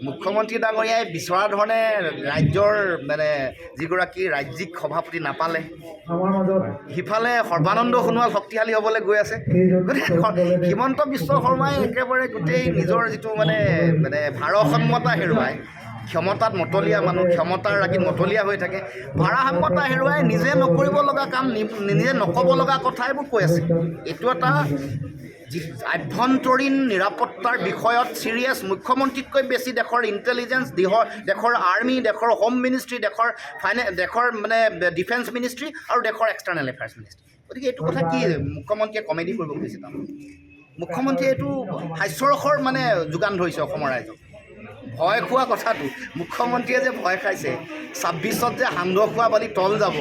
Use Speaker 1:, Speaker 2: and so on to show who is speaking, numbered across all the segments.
Speaker 1: মুখ্যমন্ত্ৰী ডাঙৰীয়াই বিচৰা ধৰণে ৰাজ্যৰ মানে যিগৰাকী ৰাজ্যিক সভাপতি নাপালে, সিফালে সৰ্বানন্দ সোণোৱাল শক্তিশালী হ'বলৈ গৈ আছে। গতিকে হিমন্ত বিশ্ব শৰ্মাই একেবাৰে গোটেই নিজৰ যিটো মানে ভাৰসাম্যতা হেৰুৱাই, ক্ষমতাত মতলীয়া মানুহ, ক্ষমতাৰ ৰাগীত মতলীয়া হৈ থাকে, ভাৰসাম্যতা হেৰুৱাই নিজে নকৰিব লগা কাম, নিজে নক'ব লগা কথা এইবোৰ কৈ আছে। এইটো এটা আভ্যন্তৰীণ নিৰাপত্তাৰ বিষয়ত ছিৰিয়াছ, মুখ্যমন্ত্ৰীতকৈ বেছি দেশৰ ইণ্টেলিজেঞ্চ, দেশৰ আৰ্মি, দেশৰ হোম মিনিষ্ট্ৰী, দেশৰ মানে ডিফেন্স মিনিষ্ট্ৰী আৰু দেশৰ এক্সটাৰ্নেল এফেয়াৰ্ছ মিনিষ্ট্ৰী। গতিকে এইটো কথা কি মুখ্যমন্ত্ৰীয়ে কমেডি কৰিব খুজিছে? তাৰমানে মুখ্যমন্ত্ৰীয়ে এইটো হাস্যৰসৰ মানে যোগান ধৰিছে অসমৰ ৰাইজক। ভয় খোৱা কথাটো, মুখ্যমন্ত্ৰীয়ে যে ভয় খাইছে 26ত যে সান্দহ খোৱা বালি তল যাব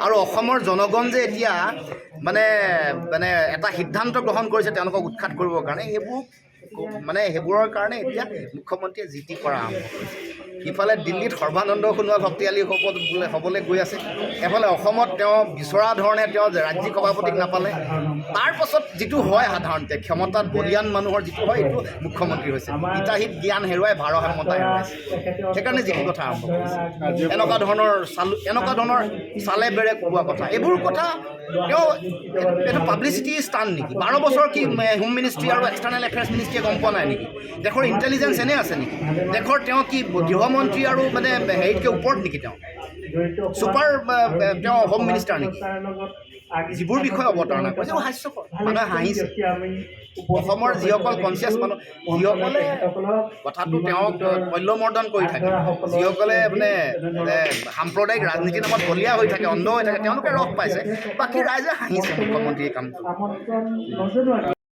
Speaker 1: আৰু অসমৰ জনগণ যে এতিয়া মানে এটা সিদ্ধান্ত গ্ৰহণ কৰিছে তেওঁলোকক উৎখাত কৰিবৰ কাৰণে, সেইবোৰৰ কাৰণে এতিয়া মুখ্যমন্ত্ৰীয়ে যি টি কৰা আৰম্ভ কৰিছে। ইফালে দিল্লীত সৰ্বানন্দ সোণোৱাল শক্তিশালী হ'বলৈ গৈ আছে, এফালে অসমত তেওঁ বিচৰা ধৰণে তেওঁ ৰাজ্যিক সভাপতিক নাপালে। তাৰ পাছত যিটো হয় সাধাৰণতে ক্ষমতাত বলিয়ান মানুহৰ যিটো হয়, এইটো মুখ্যমন্ত্ৰী হৈছে। হিতাহিত জ্ঞান হেৰুৱাই ভাৰসাম্যতা হেৰুৱাইছে, সেইকাৰণে যিটো কথা আৰম্ভ কৰিছে। এনেকুৱা ধৰণৰ চালে বেৰে কোৱা কথা, এইবোৰ কথা তেওঁ এইটো পাব্লিচিটি ষ্টাণ্ট নেকি? 12 বছৰ কি হোম মিনিষ্ট্ৰী আৰু এক্সটাৰ্নেল এফেয়াৰ্ছ মিনিষ্ট্ৰীয়ে গম পোৱা নাই নেকি? দেশৰ ইণ্টেলিজেঞ্চ এনে আছে নেকি? দেশৰ তেওঁ কি গৃহমন্ত্ৰী আৰু হেৰিতকৈ ওপৰত নেকি? তেওঁ ছুপাৰ তেওঁ হোম মিনিষ্টাৰ নেকি? যিবোৰ বিষয়ে অৱতাৰণা কৰিছে হাস্যকৰ, মানুহে হাঁহিছে। অসমৰ যিসকল কনচিয়াছ মানুহ, যিসকলে কথাটো তেওঁক মূল্যমৰ্দন কৰি থাকে, যিসকলে সাম্প্ৰদায়িক ৰাজনীতিৰ নামত বলীয়া হৈ থাকে, অন্ধ হৈ থাকে, তেওঁলোকে ৰস পাইছে। বাকী ৰাইজে হাঁহিছে মুখ্যমন্ত্ৰীৰ কামটো।